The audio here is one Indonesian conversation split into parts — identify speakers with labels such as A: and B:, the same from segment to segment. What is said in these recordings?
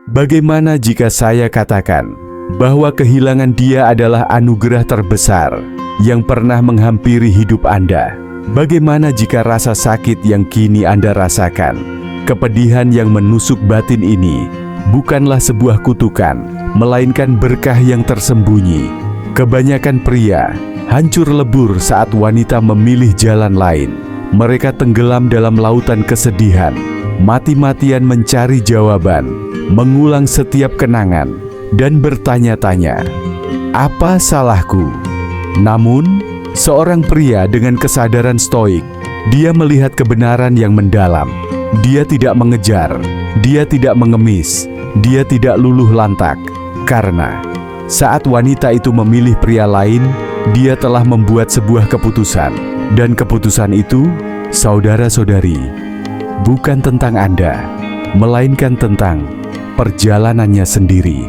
A: Bagaimana jika saya katakan bahwa kehilangan dia adalah anugerah terbesar yang pernah menghampiri hidup Anda? Bagaimana jika rasa sakit yang kini Anda rasakan, kepedihan yang menusuk batin ini, bukanlah sebuah kutukan, melainkan berkah yang tersembunyi? Kebanyakan pria hancur lebur saat wanita memilih jalan lain. Mereka tenggelam dalam lautan kesedihan, mati-matian mencari jawaban, mengulang setiap kenangan, dan bertanya-tanya, apa salahku? Namun, seorang pria dengan kesadaran stoik, dia melihat kebenaran yang mendalam. Dia tidak mengejar, dia tidak mengemis, dia tidak luluh lantak. Karena saat wanita itu memilih pria lain, dia telah membuat sebuah keputusan. Dan keputusan itu, saudara-saudari, bukan tentang Anda, melainkan tentang perjalanannya sendiri.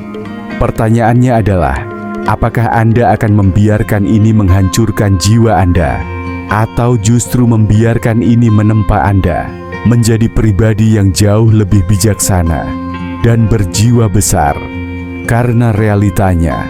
A: Pertanyaannya adalah, apakah Anda akan membiarkan ini menghancurkan jiwa Anda, atau justru membiarkan ini menempa Anda menjadi pribadi yang jauh lebih bijaksana dan berjiwa besar? Karena realitanya,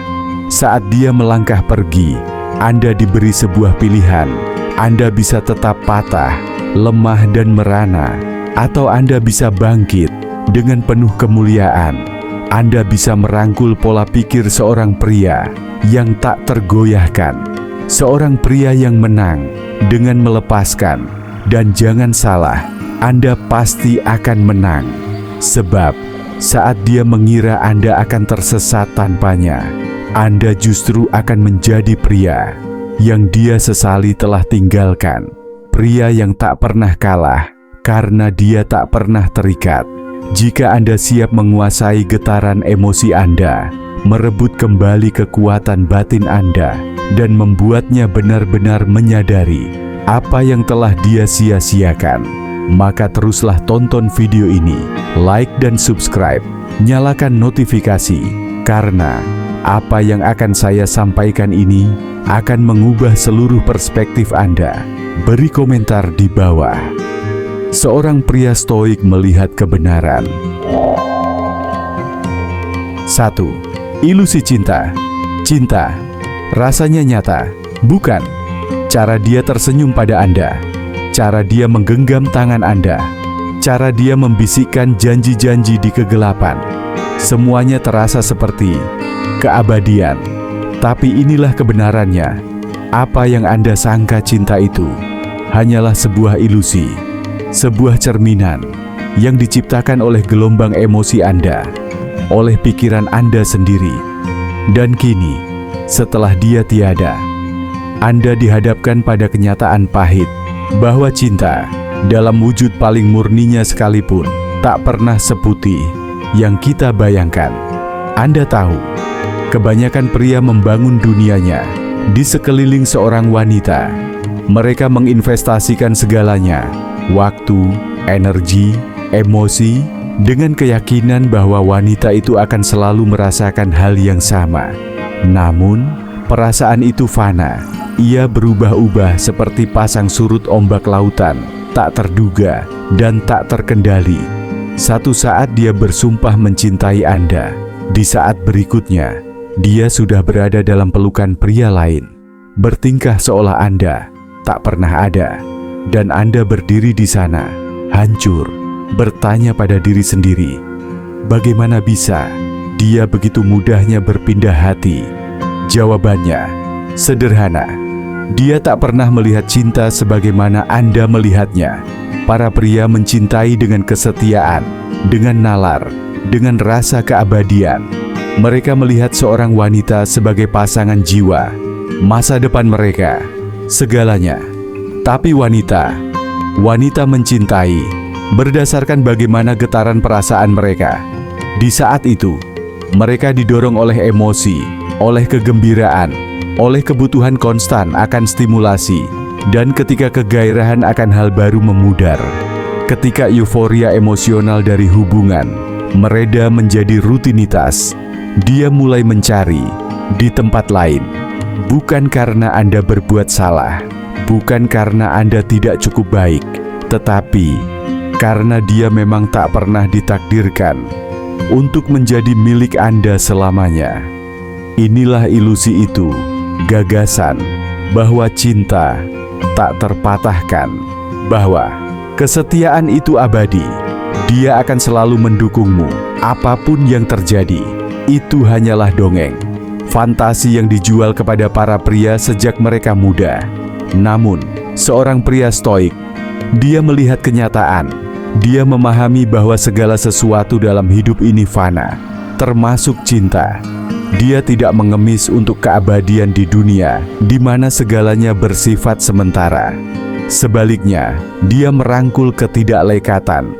A: saat dia melangkah pergi, Anda diberi sebuah pilihan. Anda bisa tetap patah, lemah dan merana, atau Anda bisa bangkit dengan penuh kemuliaan. Anda bisa merangkul pola pikir seorang pria yang tak tergoyahkan, seorang pria yang menang dengan melepaskan. Dan jangan salah, Anda pasti akan menang, sebab saat dia mengira Anda akan tersesat tanpanya, Anda justru akan menjadi pria yang dia sesali telah tinggalkan. Pria yang tak pernah kalah karena dia tak pernah terikat. Jika Anda siap menguasai getaran emosi Anda, merebut kembali kekuatan batin Anda, dan membuatnya benar-benar menyadari apa yang telah dia sia-siakan, maka teruslah tonton video ini, like dan subscribe, nyalakan notifikasi, karena apa yang akan saya sampaikan ini akan mengubah seluruh perspektif Anda. Beri komentar di bawah. Seorang pria stoik melihat kebenaran. 1. Ilusi cinta. Cinta rasanya nyata, bukan? Cara dia tersenyum pada Anda, cara dia menggenggam tangan Anda, cara dia membisikkan janji-janji di kegelapan. Semuanya terasa seperti keabadian. Tapi inilah kebenarannya. Apa yang Anda sangka cinta itu hanyalah sebuah ilusi, sebuah cerminan yang diciptakan oleh gelombang emosi Anda, oleh pikiran Anda sendiri. Dan kini, setelah dia tiada, Anda dihadapkan pada kenyataan pahit bahwa cinta dalam wujud paling murninya sekalipun tak pernah seputih yang kita bayangkan. Anda tahu, kebanyakan pria membangun dunianya di sekeliling seorang wanita. Mereka menginvestasikan segalanya, waktu, energi, emosi, dengan keyakinan bahwa wanita itu akan selalu merasakan hal yang sama. Namun, perasaan itu fana. Ia berubah-ubah seperti pasang surut ombak lautan, tak terduga dan tak terkendali. Satu saat dia bersumpah mencintai Anda. Di saat berikutnya, dia sudah berada dalam pelukan pria lain, bertingkah seolah Anda tak pernah ada, dan Anda berdiri di sana, hancur, bertanya pada diri sendiri, bagaimana bisa dia begitu mudahnya berpindah hati? Jawabannya sederhana, dia tak pernah melihat cinta sebagaimana Anda melihatnya. Para pria mencintai dengan kesetiaan, dengan nalar, dengan rasa keabadian. Mereka melihat seorang wanita sebagai pasangan jiwa, masa depan mereka, segalanya. Tapi wanita mencintai berdasarkan bagaimana getaran perasaan mereka. Di saat itu, mereka didorong oleh emosi, oleh kegembiraan, oleh kebutuhan konstan akan stimulasi, dan ketika kegairahan akan hal baru memudar. Ketika euforia emosional dari hubungan mereda menjadi rutinitas, dia mulai mencari di tempat lain. Bukan karena Anda berbuat salah, bukan karena Anda tidak cukup baik, tetapi karena dia memang tak pernah ditakdirkan untuk menjadi milik Anda selamanya. Inilah ilusi itu, gagasan bahwa cinta tak terpatahkan, bahwa kesetiaan itu abadi. Dia akan selalu mendukungmu, apapun yang terjadi. Itu hanyalah dongeng, fantasi yang dijual kepada para pria sejak mereka muda. Namun, seorang pria stoik, dia melihat kenyataan. Dia memahami bahwa segala sesuatu dalam hidup ini fana, termasuk cinta. Dia tidak mengemis untuk keabadian di dunia, di mana segalanya bersifat sementara. Sebaliknya, dia merangkul ketidaklekatan.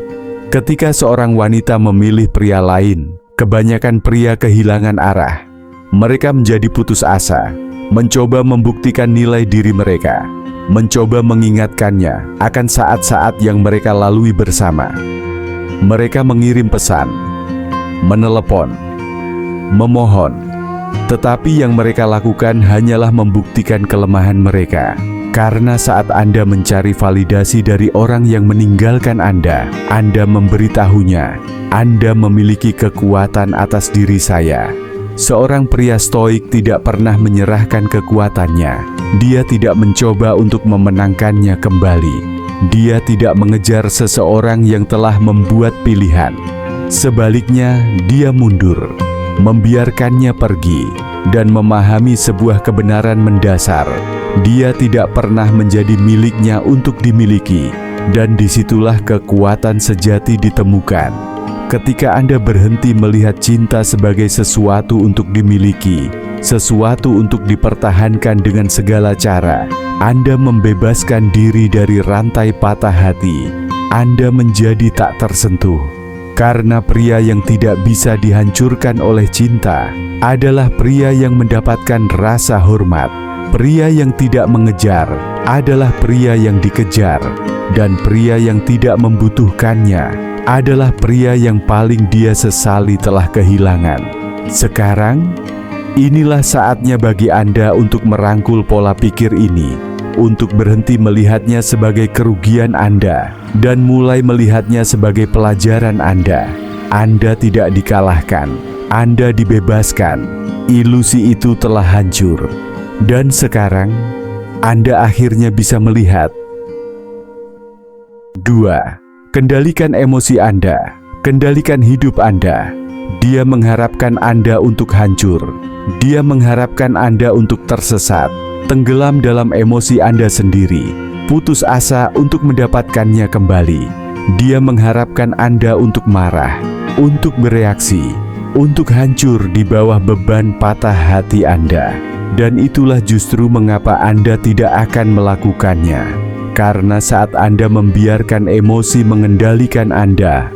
A: Ketika seorang wanita memilih pria lain, kebanyakan pria kehilangan arah. Mereka menjadi putus asa, mencoba membuktikan nilai diri mereka, mencoba mengingatkannya akan saat-saat yang mereka lalui bersama. Mereka mengirim pesan, menelepon, memohon, tetapi yang mereka lakukan hanyalah membuktikan kelemahan mereka. Karena saat Anda mencari validasi dari orang yang meninggalkan Anda memberitahunya, Anda memiliki kekuatan atas diri saya. Seorang pria stoik tidak pernah menyerahkan kekuatannya. Dia tidak mencoba untuk memenangkannya kembali. Dia tidak mengejar seseorang yang telah membuat pilihan. Sebaliknya, dia mundur, membiarkannya pergi, dan memahami sebuah kebenaran mendasar. Dia tidak pernah menjadi miliknya untuk dimiliki, dan disitulah kekuatan sejati ditemukan. Ketika Anda berhenti melihat cinta sebagai sesuatu untuk dimiliki, sesuatu untuk dipertahankan dengan segala cara, Anda membebaskan diri dari rantai patah hati. Anda menjadi tak tersentuh. Karena pria yang tidak bisa dihancurkan oleh cinta adalah pria yang mendapatkan rasa hormat. Pria yang tidak mengejar adalah pria yang dikejar, dan pria yang tidak membutuhkannya adalah pria yang paling dia sesali telah kehilangan. Sekarang, inilah saatnya bagi Anda untuk merangkul pola pikir ini, untuk berhenti melihatnya sebagai kerugian Anda, dan mulai melihatnya sebagai pelajaran Anda. Anda tidak dikalahkan, Anda dibebaskan. Ilusi itu telah hancur. Dan sekarang, Anda akhirnya bisa melihat. 2. Kendalikan emosi Anda. Kendalikan hidup Anda. Dia mengharapkan Anda untuk hancur. Dia mengharapkan Anda untuk tersesat, tenggelam dalam emosi Anda sendiri, putus asa untuk mendapatkannya kembali. Dia mengharapkan Anda untuk marah, untuk bereaksi, untuk hancur di bawah beban patah hati Anda. Dan itulah justru mengapa Anda tidak akan melakukannya. Karena saat Anda membiarkan emosi mengendalikan Anda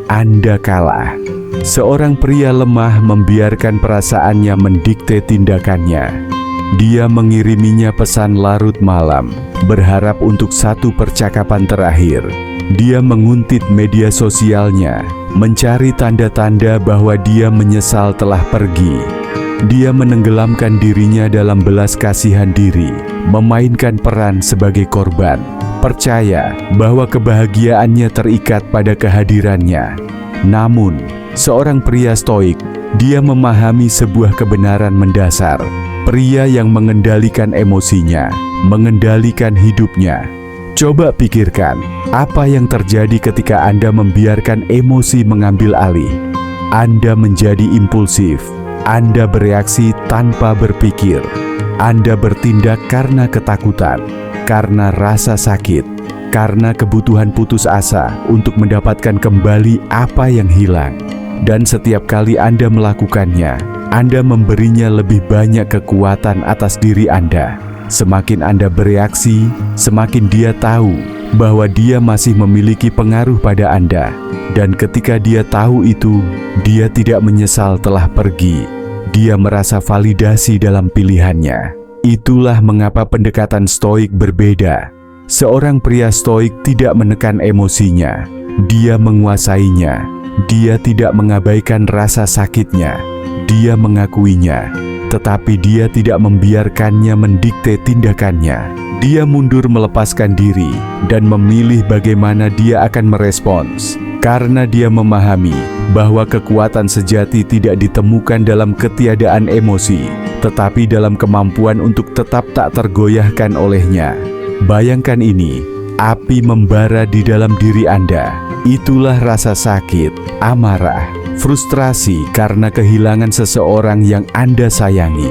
A: kalah. Seorang pria lemah membiarkan perasaannya mendikte tindakannya. Dia mengiriminya pesan larut malam, berharap untuk satu percakapan terakhir. Dia menguntit media sosialnya, mencari tanda-tanda bahwa dia menyesal telah pergi. Dia menenggelamkan dirinya dalam belas kasihan diri, memainkan peran sebagai korban, percaya bahwa kebahagiaannya terikat pada kehadirannya. Namun, seorang pria stoik, dia memahami sebuah kebenaran mendasar. Pria yang mengendalikan emosinya, mengendalikan hidupnya. Coba pikirkan, apa yang terjadi ketika Anda membiarkan emosi mengambil alih? Anda menjadi impulsif. Anda bereaksi tanpa berpikir. Anda bertindak karena ketakutan, karena rasa sakit, karena kebutuhan putus asa untuk mendapatkan kembali apa yang hilang. Dan setiap kali Anda melakukannya, Anda memberinya lebih banyak kekuatan atas diri Anda. Semakin Anda bereaksi, semakin dia tahu bahwa dia masih memiliki pengaruh pada Anda. Dan ketika dia tahu itu, dia tidak menyesal telah pergi. Dia merasa validasi dalam pilihannya. Itulah mengapa pendekatan stoik berbeda. Seorang pria stoik tidak menekan emosinya. Dia menguasainya. Dia tidak mengabaikan rasa sakitnya. Dia mengakuinya. Tetapi dia tidak membiarkannya mendikte tindakannya. Dia mundur melepaskan diri dan memilih bagaimana dia akan merespons. Karena dia memahami bahwa kekuatan sejati tidak ditemukan dalam ketiadaan emosi, tetapi dalam kemampuan untuk tetap tak tergoyahkan olehnya. Bayangkan ini, api membara di dalam diri Anda. Itulah rasa sakit, amarah, frustrasi karena kehilangan seseorang yang Anda sayangi.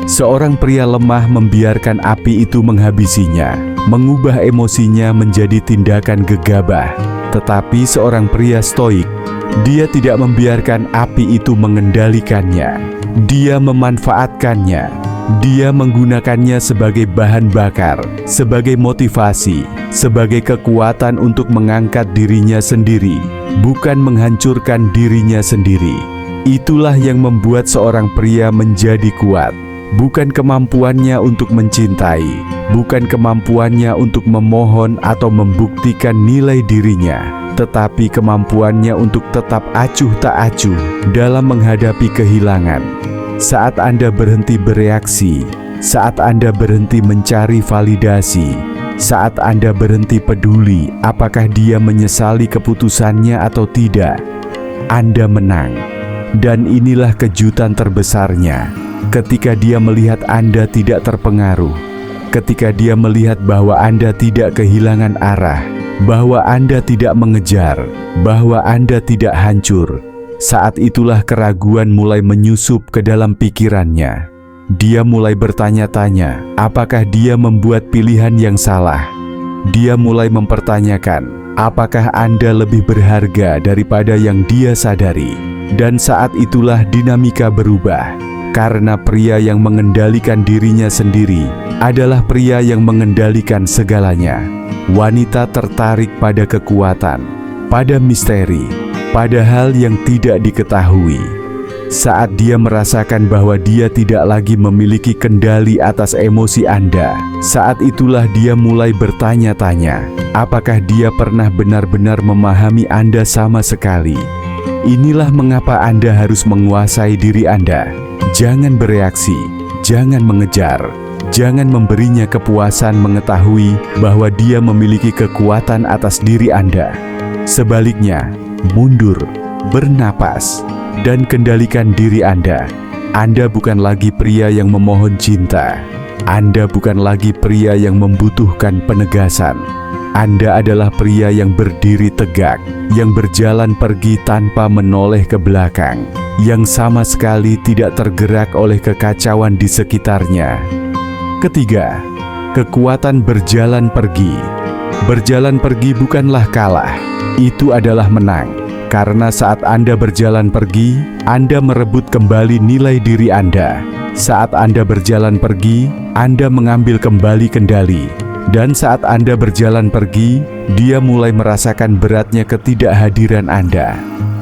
A: Seorang pria lemah membiarkan api itu menghabisinya, mengubah emosinya menjadi tindakan gegabah. Tetapi seorang pria stoik, dia tidak membiarkan api itu mengendalikannya. Dia memanfaatkannya. Dia menggunakannya sebagai bahan bakar, sebagai motivasi, sebagai kekuatan untuk mengangkat dirinya sendiri, bukan menghancurkan dirinya sendiri. Itulah yang membuat seorang pria menjadi kuat. Bukan kemampuannya untuk mencintai, bukan kemampuannya untuk memohon atau membuktikan nilai dirinya, tetapi kemampuannya untuk tetap acuh tak acuh dalam menghadapi kehilangan. Saat Anda berhenti bereaksi, saat Anda berhenti mencari validasi, saat Anda berhenti peduli apakah dia menyesali keputusannya atau tidak, Anda menang. Dan inilah kejutan terbesarnya. Ketika dia melihat Anda tidak terpengaruh, ketika dia melihat bahwa Anda tidak kehilangan arah, bahwa Anda tidak mengejar, bahwa Anda tidak hancur, saat itulah keraguan mulai menyusup ke dalam pikirannya. Dia mulai bertanya-tanya, apakah dia membuat pilihan yang salah? Dia mulai mempertanyakan, apakah Anda lebih berharga daripada yang dia sadari? Dan saat itulah dinamika berubah. Karena pria yang mengendalikan dirinya sendiri adalah pria yang mengendalikan segalanya. Wanita tertarik pada kekuatan, pada misteri, pada hal yang tidak diketahui. Saat dia merasakan bahwa dia tidak lagi memiliki kendali atas emosi Anda, saat itulah dia mulai bertanya-tanya, apakah dia pernah benar-benar memahami Anda sama sekali? Inilah mengapa Anda harus menguasai diri Anda. Jangan bereaksi, jangan mengejar, jangan memberinya kepuasan mengetahui bahwa dia memiliki kekuatan atas diri Anda. Sebaliknya, mundur, bernapas, dan kendalikan diri Anda. Anda bukan lagi pria yang memohon cinta. Anda bukan lagi pria yang membutuhkan penegasan. Anda adalah pria yang berdiri tegak, yang berjalan pergi tanpa menoleh ke belakang, yang sama sekali tidak tergerak oleh kekacauan di sekitarnya. Ketiga, kekuatan berjalan pergi. Berjalan pergi bukanlah kalah, itu adalah menang. Karena saat Anda berjalan pergi, Anda merebut kembali nilai diri Anda. Saat Anda berjalan pergi, Anda mengambil kembali kendali. Dan saat Anda berjalan pergi, dia mulai merasakan beratnya ketidakhadiran Anda.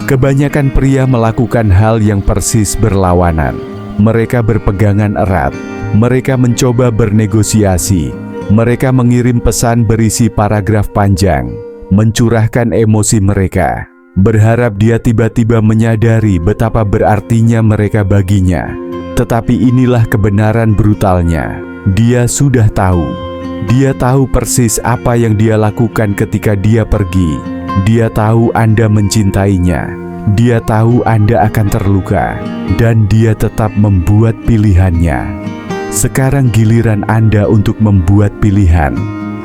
A: Kebanyakan pria melakukan hal yang persis berlawanan. Mereka berpegangan erat, mereka mencoba bernegosiasi, mereka mengirim pesan berisi paragraf panjang, mencurahkan emosi mereka, berharap dia tiba-tiba menyadari betapa berartinya mereka baginya. Tetapi inilah kebenaran brutalnya. Dia sudah tahu. Dia tahu persis apa yang dia lakukan ketika dia pergi. Dia tahu Anda mencintainya. Dia tahu Anda akan terluka. Dan dia tetap membuat pilihannya. Sekarang giliran Anda untuk membuat pilihan.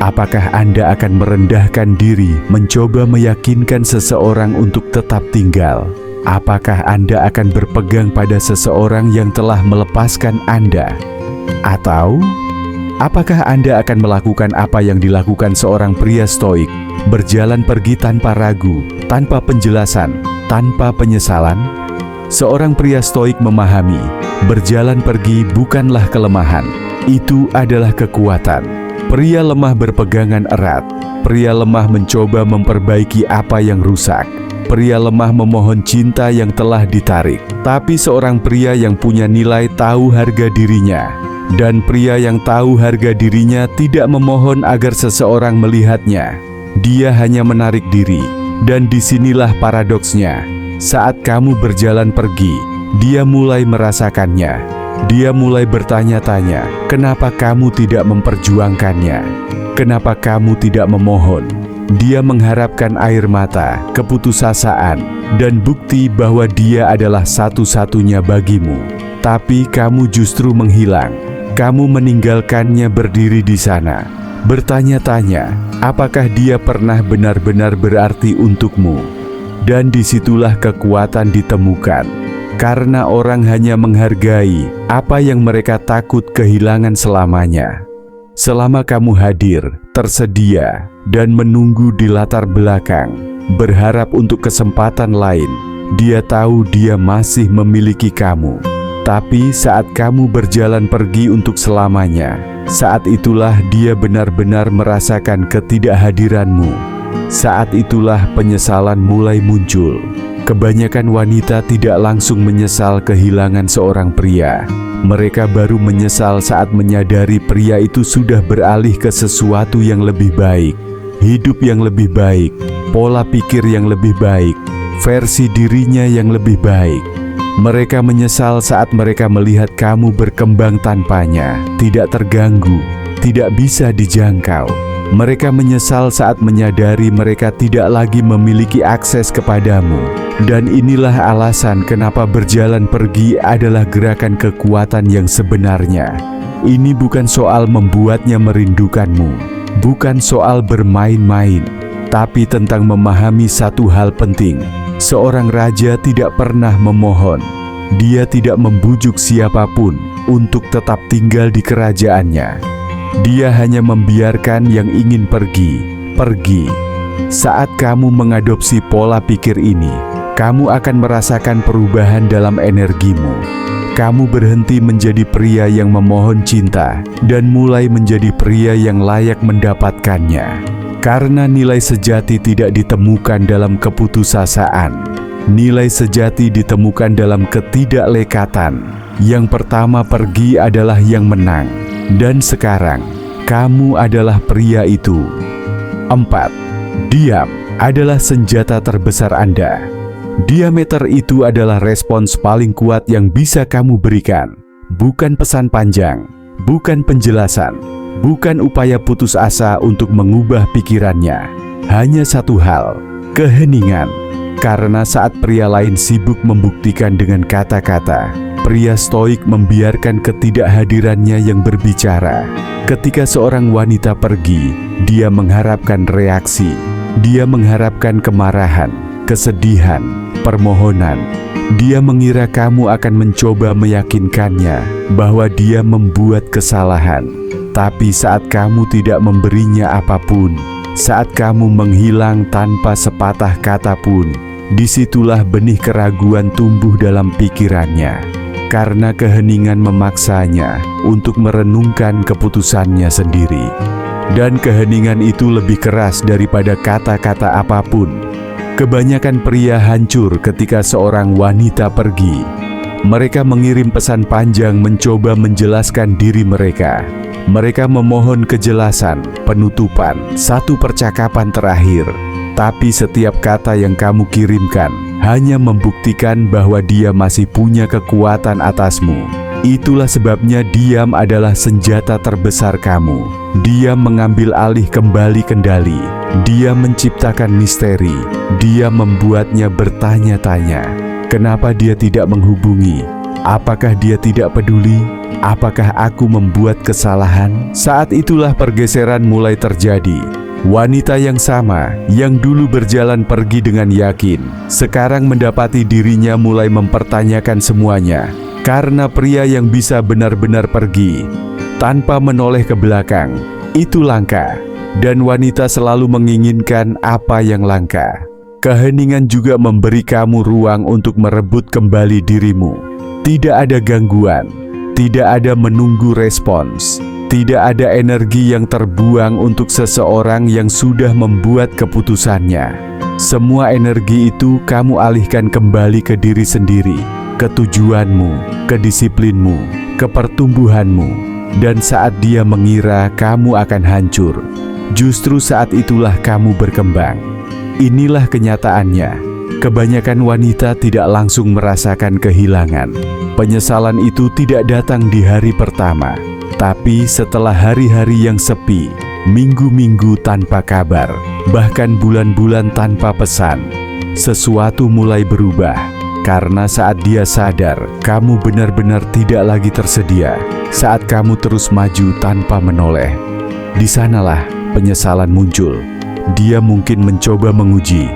A: Apakah Anda akan merendahkan diri, mencoba meyakinkan seseorang untuk tetap tinggal? Apakah Anda akan berpegang pada seseorang yang telah melepaskan Anda? Atau apakah Anda akan melakukan apa yang dilakukan seorang pria stoik, berjalan pergi tanpa ragu, tanpa penjelasan, tanpa penyesalan? Seorang pria stoik memahami, berjalan pergi bukanlah kelemahan, itu adalah kekuatan. Pria lemah berpegangan erat, pria lemah mencoba memperbaiki apa yang rusak, pria lemah memohon cinta yang telah ditarik. Tapi seorang pria yang punya nilai tahu harga dirinya. Dan pria yang tahu harga dirinya tidak memohon agar seseorang melihatnya. Dia hanya menarik diri. Dan disinilah paradoksnya. Saat kamu berjalan pergi, dia mulai merasakannya. Dia mulai bertanya-tanya, kenapa kamu tidak memperjuangkannya? Kenapa kamu tidak memohon? Dia mengharapkan air mata, keputusasaan, dan bukti bahwa dia adalah satu-satunya bagimu. Tapi kamu justru menghilang. Kamu meninggalkannya berdiri di sana, bertanya-tanya, apakah dia pernah benar-benar berarti untukmu? Dan disitulah kekuatan ditemukan, karena orang hanya menghargai apa yang mereka takut kehilangan selamanya. Selama kamu hadir, tersedia, dan menunggu di latar belakang, berharap untuk kesempatan lain, dia tahu dia masih memiliki kamu. Tapi saat kamu berjalan pergi untuk selamanya, saat itulah dia benar-benar merasakan ketidakhadiranmu. Saat itulah penyesalan mulai muncul. Kebanyakan wanita tidak langsung menyesal kehilangan seorang pria. Mereka baru menyesal saat menyadari pria itu sudah beralih ke sesuatu yang lebih baik, hidup yang lebih baik, pola pikir yang lebih baik, versi dirinya yang lebih baik. Mereka menyesal saat mereka melihat kamu berkembang tanpanya, tidak terganggu, tidak bisa dijangkau. Mereka menyesal saat menyadari mereka tidak lagi memiliki akses kepadamu. Dan inilah alasan kenapa berjalan pergi adalah gerakan kekuatan yang sebenarnya. Ini bukan soal membuatnya merindukanmu, bukan soal bermain-main, tapi tentang memahami satu hal penting. Seorang raja tidak pernah memohon. Dia tidak membujuk siapapun untuk tetap tinggal di kerajaannya. Dia hanya membiarkan yang ingin pergi, pergi. Saat kamu mengadopsi pola pikir ini, kamu akan merasakan perubahan dalam energimu. Kamu berhenti menjadi pria yang memohon cinta dan mulai menjadi pria yang layak mendapatkannya. Karena nilai sejati tidak ditemukan dalam keputusasaan. Nilai sejati ditemukan dalam ketidaklekatan. Yang pertama pergi adalah yang menang. Dan sekarang, kamu adalah pria itu. 4. Diam adalah senjata terbesar Anda. Diameter itu adalah respons paling kuat yang bisa kamu berikan. Bukan pesan panjang, bukan penjelasan, bukan upaya putus asa untuk mengubah pikirannya. Hanya satu hal, keheningan. Karena saat pria lain sibuk membuktikan dengan kata-kata, pria stoik membiarkan ketidakhadirannya yang berbicara. Ketika seorang wanita pergi, dia mengharapkan reaksi. Dia mengharapkan kemarahan, kesedihan, permohonan. Dia mengira kamu akan mencoba meyakinkannya bahwa dia membuat kesalahan. Tapi saat kamu tidak memberinya apapun, saat kamu menghilang tanpa sepatah kata pun, disitulah benih keraguan tumbuh dalam pikirannya. Karena keheningan memaksanya untuk merenungkan keputusannya sendiri. Dan keheningan itu lebih keras daripada kata-kata apapun. Kebanyakan pria hancur ketika seorang wanita pergi. Mereka mengirim pesan panjang mencoba menjelaskan diri mereka. Mereka memohon kejelasan, penutupan, satu percakapan terakhir. Tapi setiap kata yang kamu kirimkan hanya membuktikan bahwa dia masih punya kekuatan atasmu. Itulah sebabnya diam adalah senjata terbesar kamu. Dia mengambil alih kembali kendali. Dia menciptakan misteri. Dia membuatnya bertanya-tanya. Kenapa dia tidak menghubungi? Apakah dia tidak peduli? Apakah aku membuat kesalahan? Saat itulah pergeseran mulai terjadi. Wanita yang sama, yang dulu berjalan pergi dengan yakin, sekarang mendapati dirinya mulai mempertanyakan semuanya. Karena pria yang bisa benar-benar pergi, tanpa menoleh ke belakang, itu langka. Dan wanita selalu menginginkan apa yang langka. Keheningan juga memberi kamu ruang untuk merebut kembali dirimu. Tidak ada gangguan, tidak ada menunggu respons. Tidak ada energi yang terbuang untuk seseorang yang sudah membuat keputusannya. Semua energi itu kamu alihkan kembali ke diri sendiri, ke tujuanmu, ke disiplinmu, ke pertumbuhanmu. Dan saat dia mengira kamu akan hancur, justru saat itulah kamu berkembang. Inilah kenyataannya. Kebanyakan wanita tidak langsung merasakan kehilangan. Penyesalan itu tidak datang di hari pertama. Tapi setelah hari-hari yang sepi, minggu-minggu tanpa kabar, bahkan bulan-bulan tanpa pesan. Sesuatu mulai berubah, karena saat dia sadar kamu benar-benar tidak lagi tersedia, saat kamu terus maju tanpa menoleh, di sanalah penyesalan muncul. Dia mungkin mencoba menguji,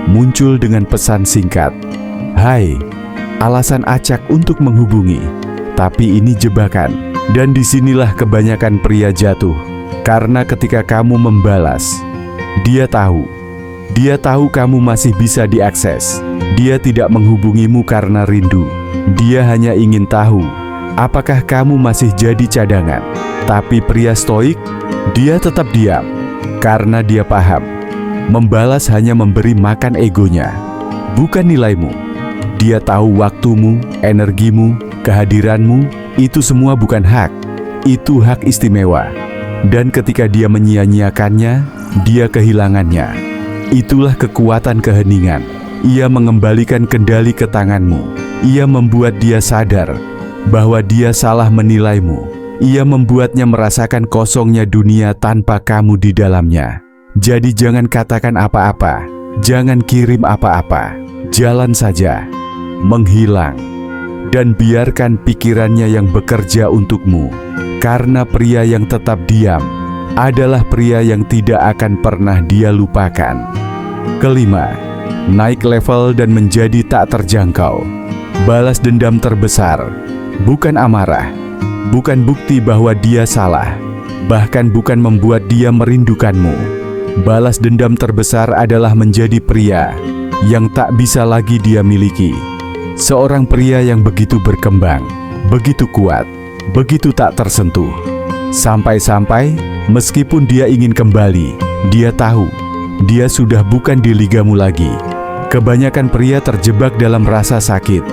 A: muncul dengan pesan singkat, "Hai, alasan acak untuk menghubungi." Tapi ini jebakan, dan disinilah kebanyakan pria jatuh. Karena ketika kamu membalas, dia tahu kamu masih bisa diakses. Dia tidak menghubungimu karena rindu. Dia hanya ingin tahu, apakah kamu masih jadi cadangan. Tapi pria stoik, dia tetap diam. Karena dia paham, membalas hanya memberi makan egonya, bukan nilaimu. Dia tahu waktumu, energimu, kehadiranmu, itu semua bukan hak. Itu hak istimewa. Dan ketika dia menyia-nyiakannya, dia kehilangannya. Itulah kekuatan keheningan. Ia mengembalikan kendali ke tanganmu. Ia membuat dia sadar bahwa dia salah menilaimu. Ia membuatnya merasakan kosongnya dunia tanpa kamu di dalamnya. Jadi jangan katakan apa-apa, jangan kirim apa-apa. Jalan saja, menghilang, dan biarkan pikirannya yang bekerja untukmu. Karena pria yang tetap diam adalah pria yang tidak akan pernah dia lupakan. Kelima, naik level dan menjadi tak terjangkau. Balas dendam terbesar bukan amarah, bukan bukti bahwa dia salah, bahkan bukan membuat dia merindukanmu. Balas dendam terbesar adalah menjadi pria yang tak bisa lagi dia miliki. Seorang pria yang begitu berkembang, begitu kuat, begitu tak tersentuh. Sampai-sampai meskipun dia ingin kembali, dia tahu dia sudah bukan di ligamu lagi. Kebanyakan pria terjebak dalam rasa sakit,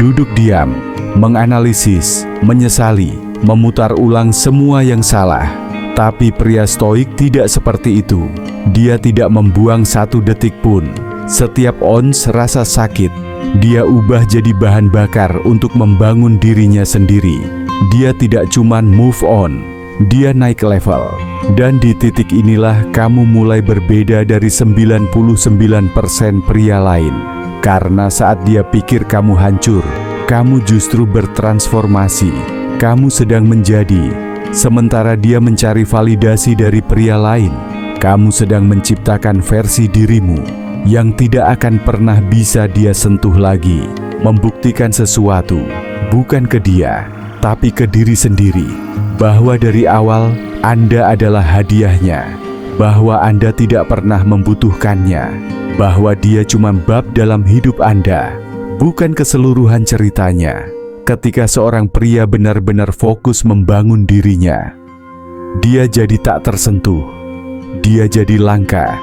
A: duduk diam, menganalisis, menyesali, memutar ulang semua yang salah. Tapi pria stoik tidak seperti itu. Dia tidak membuang satu detik pun. Setiap ons rasa sakit, dia ubah jadi bahan bakar untuk membangun dirinya sendiri. Dia tidak cuman move on, dia naik level. Dan di titik inilah kamu mulai berbeda dari 99% pria lain. Karena saat dia pikir kamu hancur, kamu justru bertransformasi. Kamu sedang menjadi, sementara dia mencari validasi dari pria lain. Kamu sedang menciptakan versi dirimu yang tidak akan pernah bisa dia sentuh lagi. Membuktikan sesuatu, bukan ke dia, tapi ke diri sendiri. Bahwa dari awal, Anda adalah hadiahnya. Bahwa Anda tidak pernah membutuhkannya. Bahwa dia cuma bab dalam hidup Anda, bukan keseluruhan ceritanya. Ketika seorang pria benar-benar fokus membangun dirinya, dia jadi tak tersentuh, dia jadi langka,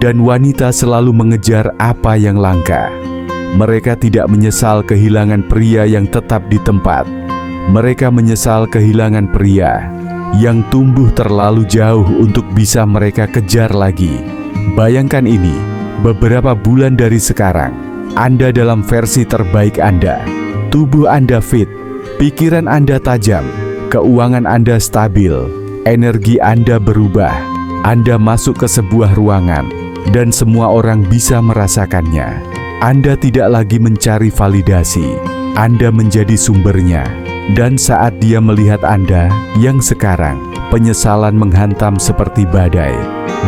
A: dan wanita selalu mengejar apa yang langka. Mereka tidak menyesal kehilangan pria yang tetap di tempat. Mereka menyesal kehilangan pria yang tumbuh terlalu jauh untuk bisa mereka kejar lagi. Bayangkan ini, beberapa bulan dari sekarang, Anda dalam versi terbaik Anda. Tubuh Anda fit, pikiran Anda tajam, keuangan Anda stabil, energi Anda berubah. Anda masuk ke sebuah ruangan, dan semua orang bisa merasakannya. Anda tidak lagi mencari validasi, Anda menjadi sumbernya. Dan saat dia melihat Anda yang sekarang, penyesalan menghantam seperti badai.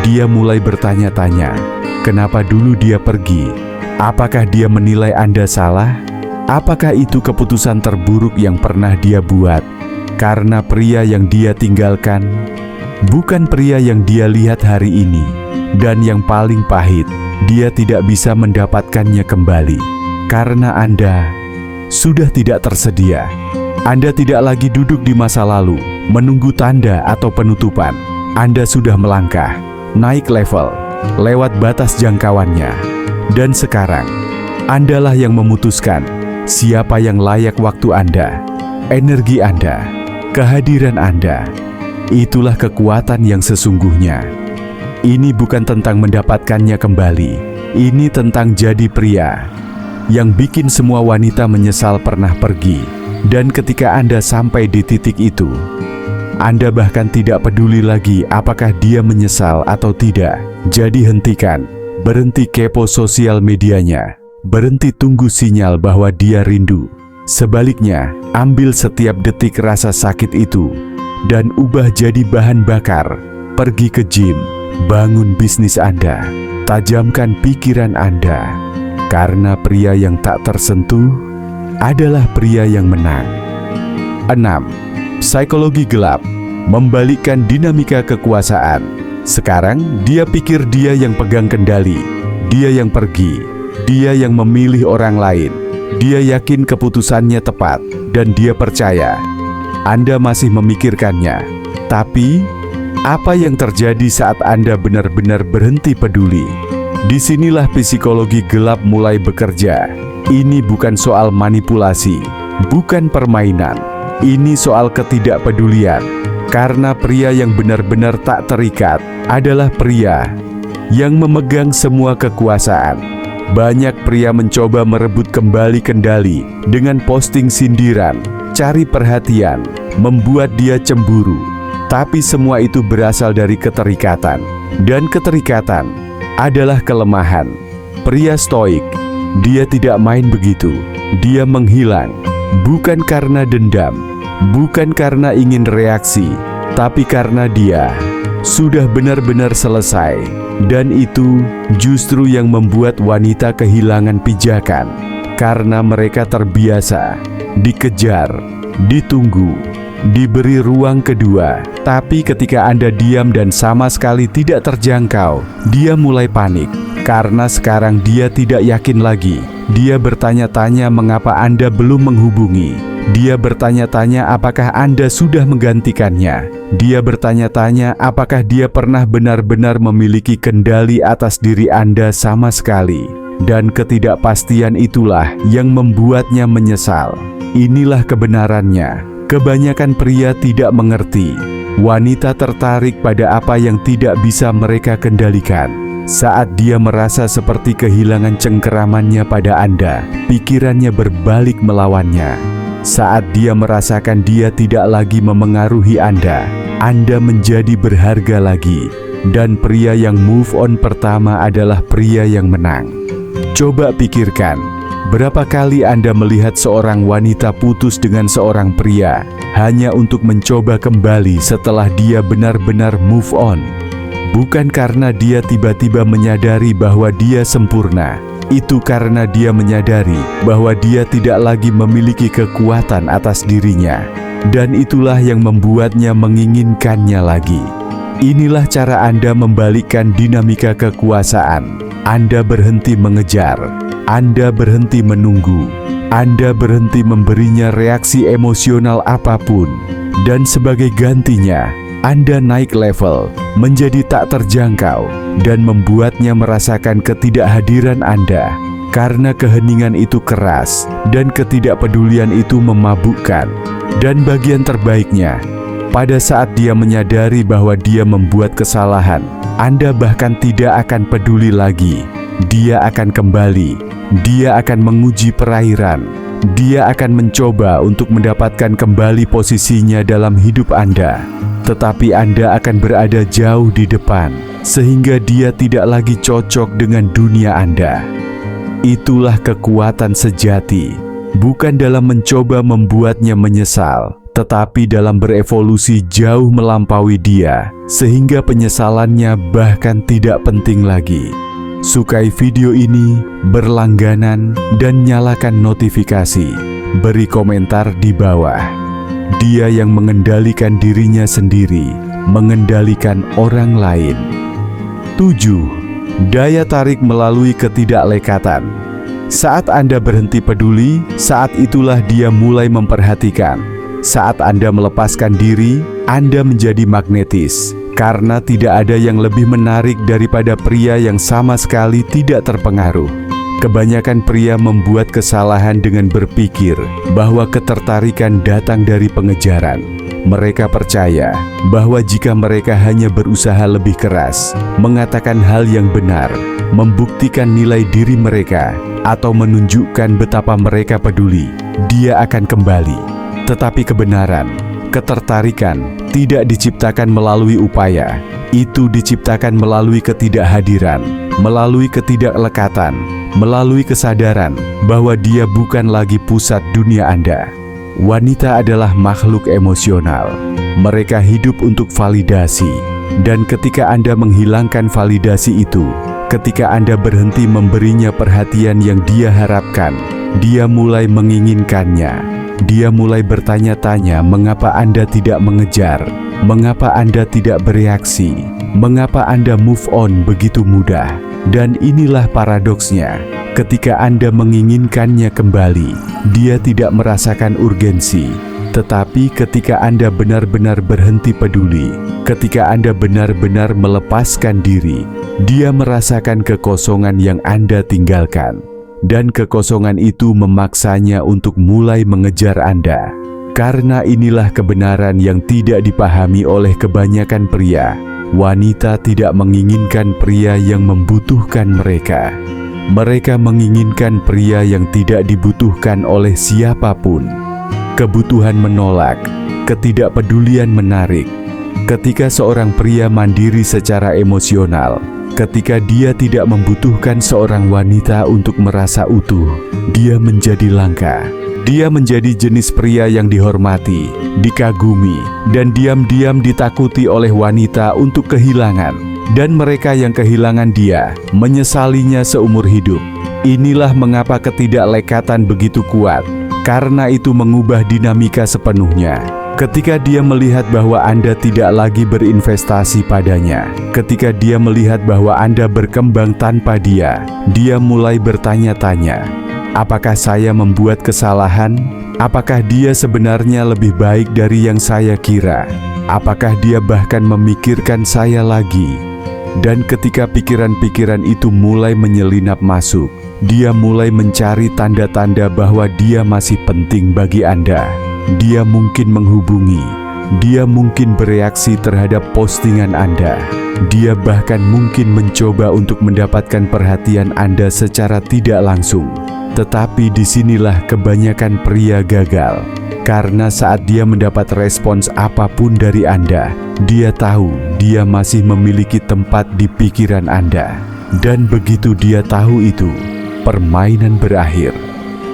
A: Dia mulai bertanya-tanya, kenapa dulu dia pergi? Apakah dia menilai Anda salah? Apakah itu keputusan terburuk yang pernah dia buat? Karena pria yang dia tinggalkan bukan pria yang dia lihat hari ini. Dan yang paling pahit, dia tidak bisa mendapatkannya kembali. Karena Anda sudah tidak tersedia. Anda tidak lagi duduk di masa lalu, menunggu tanda atau penutupan. Anda sudah melangkah, naik level, lewat batas jangkauannya. Dan sekarang, Andalah yang memutuskan siapa yang layak waktu Anda, energi Anda, kehadiran Anda. Itulah kekuatan yang sesungguhnya. Ini bukan tentang mendapatkannya kembali. Ini tentang jadi pria yang bikin semua wanita menyesal pernah pergi. Dan ketika Anda sampai di titik itu, Anda bahkan tidak peduli lagi apakah dia menyesal atau tidak. Jadi hentikan, berhenti kepo sosial medianya, berhenti tunggu sinyal bahwa dia rindu. Sebaliknya, ambil setiap detik rasa sakit itu dan ubah jadi bahan bakar. Pergi ke gym, bangun bisnis Anda, tajamkan pikiran Anda. Karena pria yang tak tersentuh adalah pria yang menang. 6. Psikologi gelap membalikkan dinamika kekuasaan. Sekarang dia pikir dia yang pegang kendali, dia yang pergi, dia yang memilih orang lain. Dia yakin keputusannya tepat dan dia percaya Anda masih memikirkannya. Tapi apa yang terjadi saat Anda benar-benar berhenti peduli? Disinilah psikologi gelap mulai bekerja. Ini bukan soal manipulasi, bukan permainan. Ini soal ketidakpedulian. Karena pria yang benar-benar tak terikat adalah pria yang memegang semua kekuasaan. Banyak pria mencoba merebut kembali kendali dengan posting sindiran, cari perhatian, membuat dia cemburu. Tapi semua itu berasal dari keterikatan. Dan keterikatan adalah kelemahan. Pria stoik, dia tidak main begitu. Dia menghilang, bukan karena dendam, bukan karena ingin reaksi, tapi karena dia sudah benar-benar selesai. Dan itu justru yang membuat wanita kehilangan pijakan. Karena mereka terbiasa dikejar, ditunggu, diberi ruang kedua. Tapi ketika Anda diam dan sama sekali tidak terjangkau, dia mulai panik. Karena sekarang dia tidak yakin lagi. Dia bertanya-tanya mengapa Anda belum menghubungi. Dia bertanya-tanya apakah Anda sudah menggantikannya. Dia bertanya-tanya apakah dia pernah benar-benar memiliki kendali atas diri Anda sama sekali. Dan ketidakpastian itulah yang membuatnya menyesal. Inilah kebenarannya. Kebanyakan pria tidak mengerti. Wanita tertarik pada apa yang tidak bisa mereka kendalikan. Saat dia merasa seperti kehilangan cengkeramannya pada Anda, pikirannya berbalik melawannya. Saat dia merasakan dia tidak lagi memengaruhi Anda menjadi berharga lagi. Dan pria yang move on pertama adalah pria yang menang. Coba pikirkan, berapa kali Anda melihat seorang wanita putus dengan seorang pria hanya untuk mencoba kembali setelah dia benar-benar move on? Bukan karena dia tiba-tiba menyadari bahwa dia sempurna. Itu karena dia menyadari bahwa dia tidak lagi memiliki kekuatan atas dirinya. Dan itulah yang membuatnya menginginkannya lagi. Inilah cara Anda membalikkan dinamika kekuasaan. Anda berhenti mengejar, Anda berhenti menunggu, Anda berhenti memberinya reaksi emosional apapun. Dan sebagai gantinya, Anda naik level menjadi tak terjangkau dan membuatnya merasakan ketidakhadiran Anda. Karena keheningan itu keras dan ketidakpedulian itu memabukkan. Dan bagian terbaiknya, pada saat dia menyadari bahwa dia membuat kesalahan, Anda bahkan tidak akan peduli lagi. Dia akan kembali, dia akan menguji perairan, dia akan mencoba untuk mendapatkan kembali posisinya dalam hidup Anda. Tetapi Anda akan berada jauh di depan, sehingga dia tidak lagi cocok dengan dunia Anda. Itulah kekuatan sejati, bukan dalam mencoba membuatnya menyesal, tetapi dalam berevolusi jauh melampaui dia, sehingga penyesalannya bahkan tidak penting lagi. Sukai video ini, berlangganan, dan nyalakan notifikasi. Beri komentar di bawah. Dia yang mengendalikan dirinya sendiri, mengendalikan orang lain. 7. Daya tarik melalui ketidaklekatan. Saat Anda berhenti peduli, saat itulah dia mulai memperhatikan. Saat Anda melepaskan diri, Anda menjadi magnetis. Karena tidak ada yang lebih menarik daripada pria yang sama sekali tidak terpengaruh. Kebanyakan pria membuat kesalahan dengan berpikir bahwa ketertarikan datang dari pengejaran. Mereka percaya bahwa jika mereka hanya berusaha lebih keras, mengatakan hal yang benar, membuktikan nilai diri mereka, atau menunjukkan betapa mereka peduli, dia akan kembali. Tetapi kebenaran Ketertarikan tidak diciptakan melalui upaya, itu diciptakan melalui ketidakhadiran, melalui ketidaklekatan, melalui kesadaran bahwa dia bukan lagi pusat dunia Anda. Wanita adalah makhluk emosional. Mereka hidup untuk validasi. Dan ketika Anda menghilangkan validasi itu, ketika Anda berhenti memberinya perhatian yang dia harapkan, dia mulai menginginkannya. Dia mulai bertanya-tanya mengapa Anda tidak mengejar, mengapa Anda tidak bereaksi, mengapa Anda move on begitu mudah. Dan inilah paradoksnya, ketika Anda menginginkannya kembali, dia tidak merasakan urgensi. Tetapi ketika Anda benar-benar berhenti peduli, ketika Anda benar-benar melepaskan diri, dia merasakan kekosongan yang Anda tinggalkan. Dan kekosongan itu memaksanya untuk mulai mengejar Anda. Karena inilah kebenaran yang tidak dipahami oleh kebanyakan pria. Wanita tidak menginginkan pria yang membutuhkan mereka. Mereka menginginkan pria yang tidak dibutuhkan oleh siapapun. Kebutuhan menolak, ketidakpedulian menarik. Ketika seorang pria mandiri secara emosional, ketika dia tidak membutuhkan seorang wanita untuk merasa utuh, dia menjadi langka. Dia menjadi jenis pria yang dihormati, dikagumi, dan diam-diam ditakuti oleh wanita untuk kehilangan. Dan mereka yang kehilangan dia menyesalinya seumur hidup. Inilah mengapa ketidaklekatan begitu kuat, karena itu mengubah dinamika sepenuhnya. Ketika dia melihat bahwa Anda tidak lagi berinvestasi padanya, ketika dia melihat bahwa Anda berkembang tanpa dia, dia mulai bertanya-tanya, apakah saya membuat kesalahan? Apakah dia sebenarnya lebih baik dari yang saya kira? Apakah dia bahkan memikirkan saya lagi? Dan ketika pikiran-pikiran itu mulai menyelinap masuk, dia mulai mencari tanda-tanda bahwa dia masih penting bagi Anda. Dia mungkin menghubungi, dia mungkin bereaksi terhadap postingan Anda. Dia bahkan mungkin mencoba untuk mendapatkan perhatian Anda secara tidak langsung. Tetapi disinilah kebanyakan pria gagal. Karena saat dia mendapat respons apapun dari Anda, dia tahu dia masih memiliki tempat di pikiran Anda. Dan begitu dia tahu itu, permainan berakhir.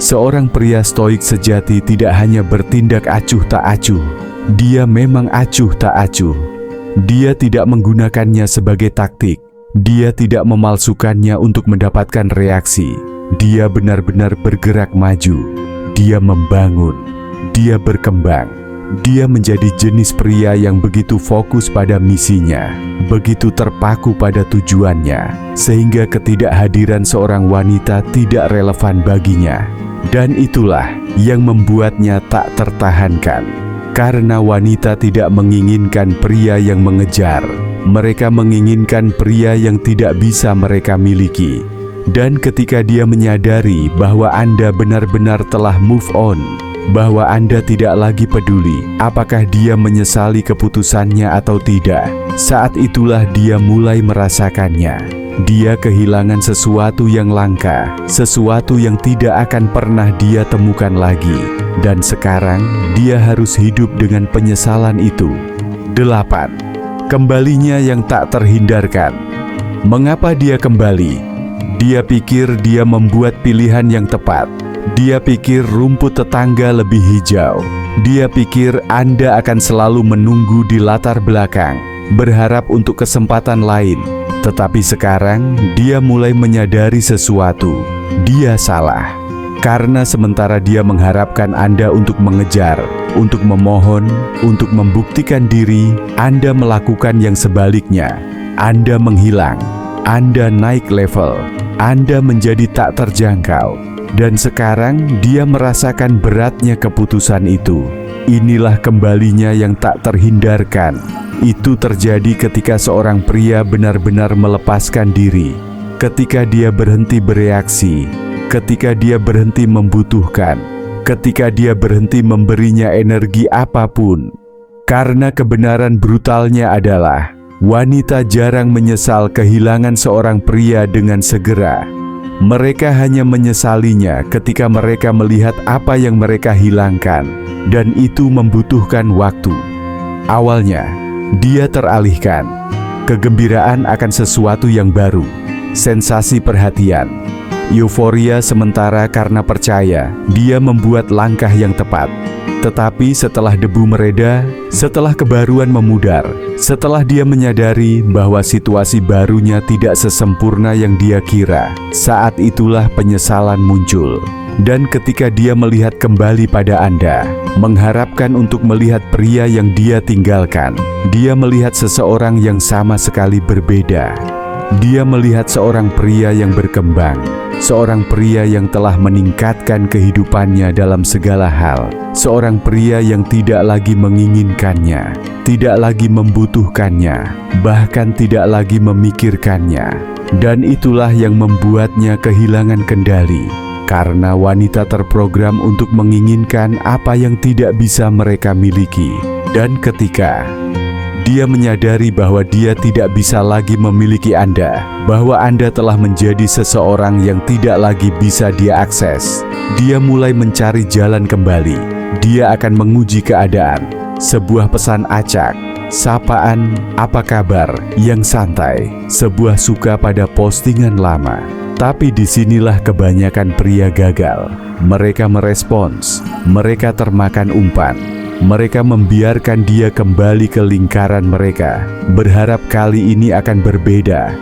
A: Seorang pria stoik sejati tidak hanya bertindak acuh tak acuh. Dia memang acuh tak acuh. Dia tidak menggunakannya sebagai taktik. Dia tidak memalsukannya untuk mendapatkan reaksi. Dia benar-benar bergerak maju. Dia membangun. Dia berkembang. Dia menjadi jenis pria yang begitu fokus pada misinya, begitu terpaku pada tujuannya, sehingga ketidakhadiran seorang wanita tidak relevan baginya. Dan itulah yang membuatnya tak tertahankan. Karena wanita tidak menginginkan pria yang mengejar. Mereka menginginkan pria yang tidak bisa mereka miliki. Dan ketika dia menyadari bahwa Anda benar-benar telah move on, bahwa Anda tidak lagi peduli apakah dia menyesali keputusannya atau tidak, saat itulah dia mulai merasakannya. Dia kehilangan sesuatu yang langka, sesuatu yang tidak akan pernah dia temukan lagi. Dan sekarang dia harus hidup dengan penyesalan itu. 8. Kembalinya yang tak terhindarkan. Mengapa dia kembali? Dia pikir dia membuat pilihan yang tepat. Dia pikir rumput tetangga lebih hijau. Dia pikir Anda akan selalu menunggu di latar belakang, berharap untuk kesempatan lain. Tetapi sekarang dia mulai menyadari sesuatu. Dia salah. Karena sementara dia mengharapkan Anda untuk mengejar, untuk memohon, untuk membuktikan diri, Anda melakukan yang sebaliknya. Anda menghilang. Anda naik level. Anda menjadi tak terjangkau. Dan sekarang dia merasakan beratnya keputusan itu. Inilah kembalinya yang tak terhindarkan. Itu terjadi ketika seorang pria benar-benar melepaskan diri, ketika dia berhenti bereaksi, ketika dia berhenti membutuhkan, ketika dia berhenti memberinya energi apapun. Karena kebenaran brutalnya adalah, wanita jarang menyesal kehilangan seorang pria dengan segera. Mereka hanya menyesalinya ketika mereka melihat apa yang mereka hilangkan, dan itu membutuhkan waktu. Awalnya, dia teralihkan. Kegembiraan akan sesuatu yang baru, sensasi perhatian, euforia sementara karena percaya dia membuat langkah yang tepat. Tetapi setelah debu mereda, setelah kebaruan memudar, setelah dia menyadari bahwa situasi barunya tidak sesempurna yang dia kira, saat itulah penyesalan muncul. Dan ketika dia melihat kembali pada Anda, mengharapkan untuk melihat pria yang dia tinggalkan, dia melihat seseorang yang sama sekali berbeda. Dia melihat seorang pria yang berkembang, seorang pria yang telah meningkatkan kehidupannya dalam segala hal, seorang pria yang tidak lagi menginginkannya, tidak lagi membutuhkannya, bahkan tidak lagi memikirkannya. Dan itulah yang membuatnya kehilangan kendali, karena wanita terprogram untuk menginginkan apa yang tidak bisa mereka miliki. Dan ketika dia menyadari bahwa dia tidak bisa lagi memiliki Anda, bahwa Anda telah menjadi seseorang yang tidak lagi bisa dia akses, dia mulai mencari jalan kembali. Dia akan menguji keadaan, sebuah pesan acak, sapaan, apa kabar, yang santai, sebuah suka pada postingan lama. Tapi disinilah kebanyakan pria gagal. Mereka merespons, mereka termakan umpan. Mereka membiarkan dia kembali ke lingkaran mereka, berharap kali ini akan berbeda.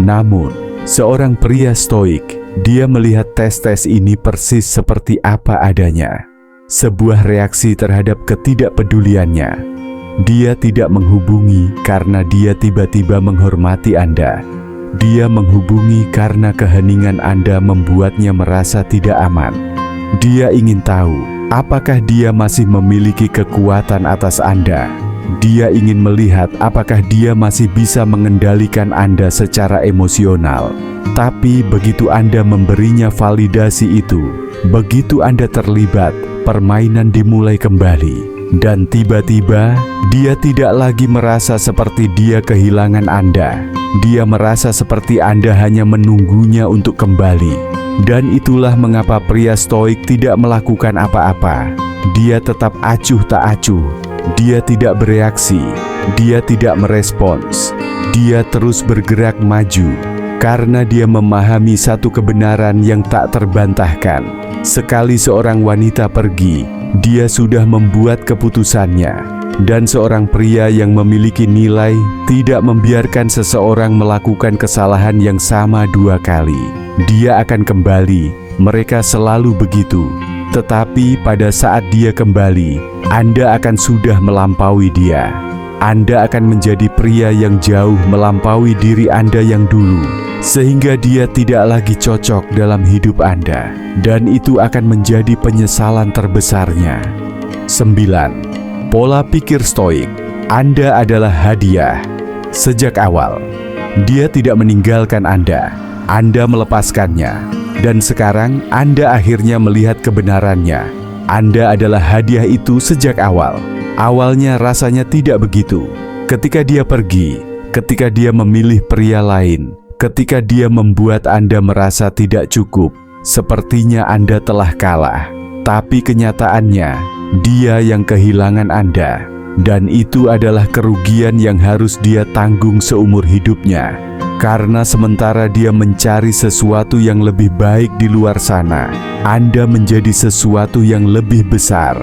A: Namun, seorang pria stoik, dia melihat tes-tes ini persis seperti apa adanya. Sebuah reaksi terhadap ketidakpeduliannya. Dia tidak menghubungi karena dia tiba-tiba menghormati Anda. Dia menghubungi karena keheningan Anda membuatnya merasa tidak aman. Dia ingin tahu, apakah dia masih memiliki kekuatan atas Anda? Dia ingin melihat apakah dia masih bisa mengendalikan Anda secara emosional. Tapi begitu Anda memberinya validasi itu, begitu Anda terlibat, permainan dimulai kembali. Dan tiba-tiba, dia tidak lagi merasa seperti dia kehilangan Anda. Dia merasa seperti Anda hanya menunggunya untuk kembali. Dan itulah mengapa pria stoik tidak melakukan apa-apa. Dia tetap acuh tak acuh. Dia tidak bereaksi. Dia tidak merespons. Dia terus bergerak maju. Karena dia memahami satu kebenaran yang tak terbantahkan. Sekali seorang wanita pergi, dia sudah membuat keputusannya. Dan seorang pria yang memiliki nilai tidak membiarkan seseorang melakukan kesalahan yang sama dua kali. Dia akan kembali, mereka selalu begitu. Tetapi pada saat dia kembali, Anda akan sudah melampaui dia. Anda akan menjadi pria yang jauh melampaui diri Anda yang dulu, sehingga dia tidak lagi cocok dalam hidup Anda. Dan itu akan menjadi penyesalan terbesarnya. 9. Pola pikir stoik. Anda adalah hadiah. Sejak awal, dia tidak meninggalkan Anda. Anda melepaskannya, dan sekarang Anda akhirnya melihat kebenarannya. Anda adalah hadiah itu sejak awal. Awalnya rasanya tidak begitu. Ketika dia pergi, ketika dia memilih pria lain, ketika dia membuat Anda merasa tidak cukup, sepertinya Anda telah kalah. Tapi kenyataannya, dia yang kehilangan Anda. Dan itu adalah kerugian yang harus dia tanggung seumur hidupnya. Karena sementara dia mencari sesuatu yang lebih baik di luar sana, Anda menjadi sesuatu yang lebih besar.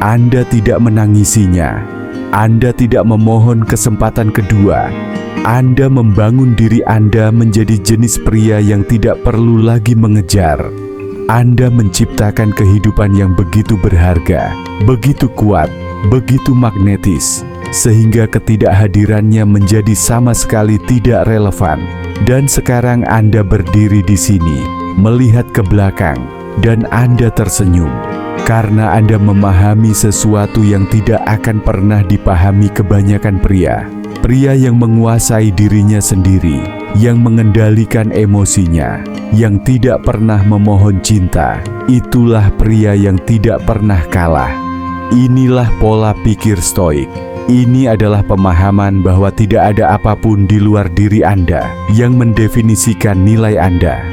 A: Anda tidak menangisinya. Anda tidak memohon kesempatan kedua. Anda membangun diri Anda menjadi jenis pria yang tidak perlu lagi mengejar. Anda menciptakan kehidupan yang begitu berharga, begitu kuat, begitu magnetis, sehingga ketidakhadirannya menjadi sama sekali tidak relevan. Dan sekarang Anda berdiri di sini, melihat ke belakang, dan Anda tersenyum. Karena Anda memahami sesuatu yang tidak akan pernah dipahami kebanyakan pria. Pria yang menguasai dirinya sendiri, yang mengendalikan emosinya, yang tidak pernah memohon cinta. Itulah pria yang tidak pernah kalah. Inilah pola pikir stoik. Ini adalah pemahaman bahwa tidak ada apapun di luar diri Anda yang mendefinisikan nilai Anda.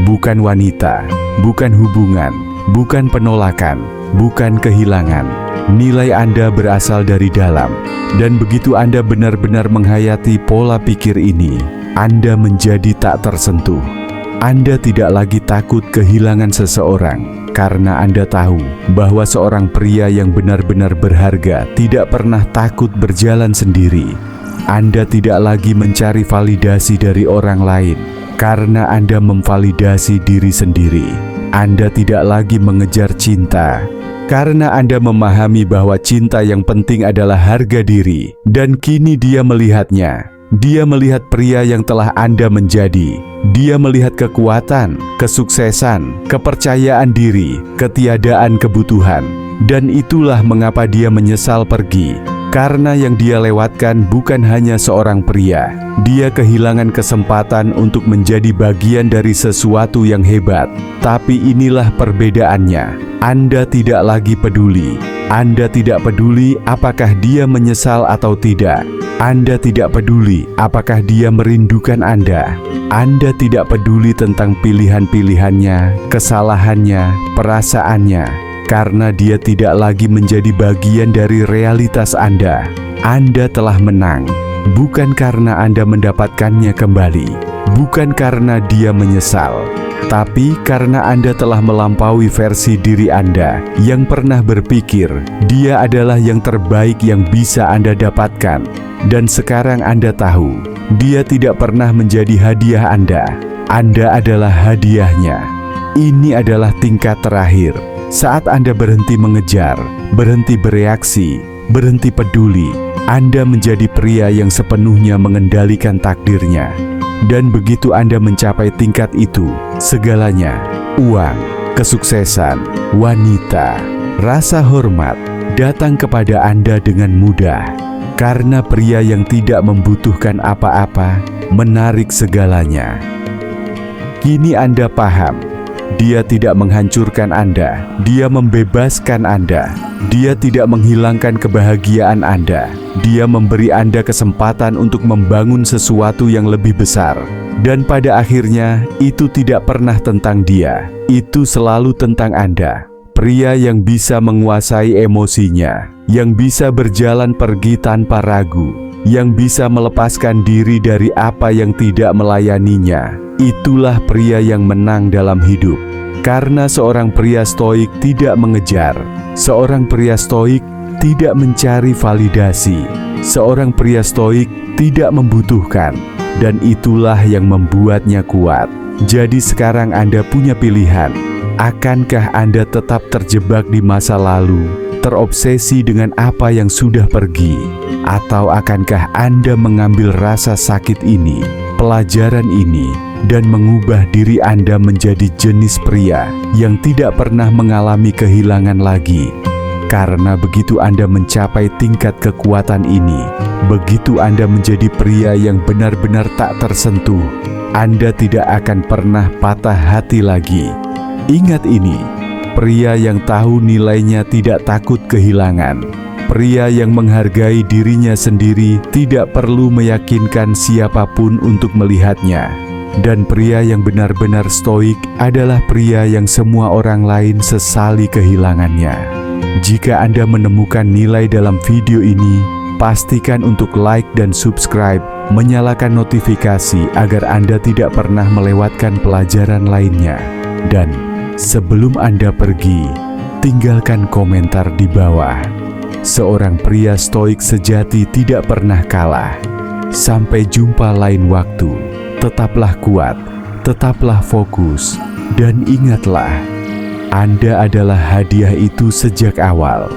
A: bukan wanita, bukan hubungan, bukan penolakan, bukan kehilangan. Nilai Anda berasal dari dalam, dan begitu Anda benar-benar menghayati pola pikir ini, Anda menjadi tak tersentuh. Anda tidak lagi takut kehilangan seseorang, karena Anda tahu bahwa seorang pria yang benar-benar berharga tidak pernah takut berjalan sendiri. Anda tidak lagi mencari validasi dari orang lain, karena Anda memvalidasi diri sendiri. Anda tidak lagi mengejar cinta, karena Anda memahami bahwa cinta yang penting adalah harga diri. Dan kini dia melihatnya. Dia melihat pria yang telah Anda menjadi. Dia melihat kekuatan, kesuksesan, kepercayaan diri, ketiadaan kebutuhan. Dan itulah mengapa dia menyesal pergi. Karena yang dia lewatkan bukan hanya seorang pria. Dia kehilangan kesempatan untuk menjadi bagian dari sesuatu yang hebat. Tapi inilah perbedaannya. Anda tidak lagi peduli. Anda tidak peduli apakah dia menyesal atau tidak. Anda tidak peduli apakah dia merindukan Anda. Anda tidak peduli tentang pilihan-pilihannya, kesalahannya, perasaannya, karena dia tidak lagi menjadi bagian dari realitas Anda. Anda telah menang, bukan karena Anda mendapatkannya kembali, bukan karena dia menyesal, tapi karena Anda telah melampaui versi diri Anda yang pernah berpikir dia adalah yang terbaik yang bisa Anda dapatkan. Dan sekarang Anda tahu, dia tidak pernah menjadi hadiah Anda. Anda adalah hadiahnya. Ini adalah tingkat terakhir. Saat Anda berhenti mengejar, berhenti bereaksi, berhenti peduli, Anda menjadi pria yang sepenuhnya mengendalikan takdirnya. Dan begitu Anda mencapai tingkat itu, segalanya, uang, kesuksesan, wanita, rasa hormat, datang kepada Anda dengan mudah. Karena pria yang tidak membutuhkan apa-apa, menarik segalanya. Kini Anda paham, dia tidak menghancurkan Anda, dia membebaskan Anda. Dia tidak menghilangkan kebahagiaan Anda. Dia memberi Anda kesempatan untuk membangun sesuatu yang lebih besar. Dan pada akhirnya, itu tidak pernah tentang dia. Itu selalu tentang Anda. Pria yang bisa menguasai emosinya, yang bisa berjalan pergi tanpa ragu, yang bisa melepaskan diri dari apa yang tidak melayaninya. Itulah pria yang menang dalam hidup. Karena seorang pria stoik tidak mengejar, seorang pria stoik tidak mencari validasi, seorang pria stoik tidak membutuhkan, dan itulah yang membuatnya kuat. Jadi sekarang Anda punya pilihan. Akankah Anda tetap terjebak di masa lalu, terobsesi dengan apa yang sudah pergi? Atau akankah Anda mengambil rasa sakit ini, pelajaran ini, dan mengubah diri Anda menjadi jenis pria yang tidak pernah mengalami kehilangan lagi? Karena begitu Anda mencapai tingkat kekuatan ini, begitu Anda menjadi pria yang benar-benar tak tersentuh, Anda tidak akan pernah patah hati lagi. Ingat ini, pria yang tahu nilainya tidak takut kehilangan. Pria yang menghargai dirinya sendiri tidak perlu meyakinkan siapapun untuk melihatnya. Dan pria yang benar-benar stoik adalah pria yang semua orang lain sesali kehilangannya. Jika Anda menemukan nilai dalam video ini, pastikan untuk like dan subscribe, menyalakan notifikasi agar Anda tidak pernah melewatkan pelajaran lainnya. Dan sebelum Anda pergi, tinggalkan komentar di bawah. Seorang pria stoik sejati tidak pernah kalah. Sampai jumpa lain waktu. Tetaplah kuat, tetaplah fokus, dan ingatlah, Anda adalah hadiah itu sejak awal.